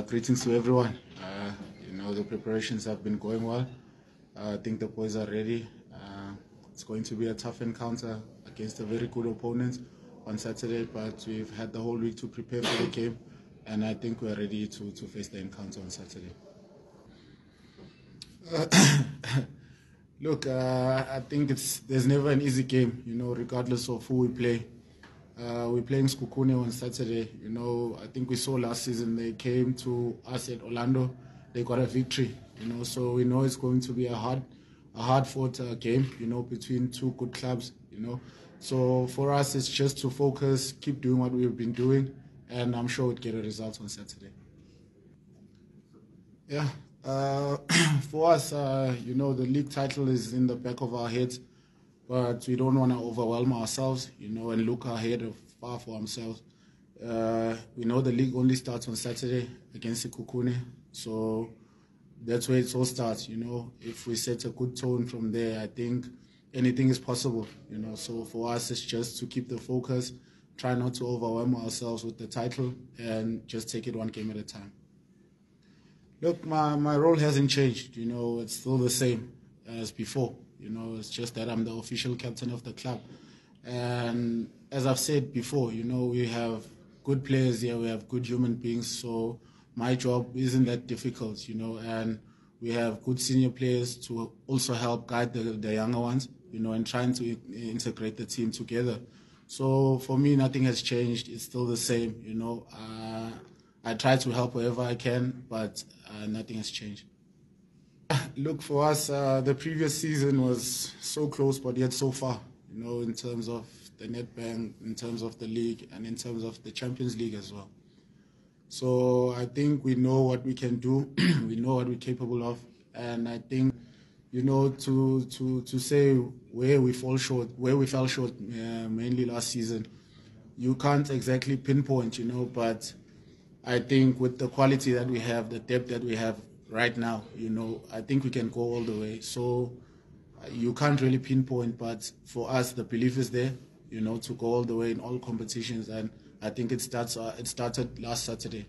Greetings to everyone. The preparations have been going well. I think the boys are ready. It's going to be a tough encounter against a very good opponent on Saturday, but we've had the whole week to prepare for the game, and I think we're ready to face the encounter on Saturday. Look, I think there's never an easy game, regardless of who we play. We're playing Sekhukhune on Saturday. I think we saw last season they came to us at Orlando. They got a victory. So we know it's going to be a hard-fought game. Between two good clubs. So for us, it's just to focus, keep doing what we've been doing, and I'm sure we'll get a result on Saturday. Yeah. For us, the league title is in the back of our heads, but we don't want to overwhelm ourselves, and look ahead of far for ourselves. We know the league only starts on Saturday against Sekhukhune, so that's where it all starts. If we set a good tone from there, I think anything is possible. So for us, it's just to keep the focus, try not to overwhelm ourselves with the title, and just take it one game at a time. Look, my role hasn't changed. It's still the same as before. It's just that I'm the official captain of the club. And as I've said before, we have good players here, we have good human beings, so my job isn't that difficult, and we have good senior players to also help guide the younger ones, and trying to integrate the team together. So for me, nothing has changed. It's still the same, I try to help wherever I can, but nothing has changed. Look, for us, the previous season was so close, but yet so far, in terms of the Nedbank, in terms of the league, and in terms of the Champions League as well. So I think we know what we can do, we know what we're capable of, and I think, to say where we fell short, mainly last season, you can't exactly pinpoint, but I think with the quality that we have, the depth that we have right now, I think we can go all the way. So you can't really pinpoint, but for us, the belief is there, to go all the way in all competitions. And I think it started last Saturday.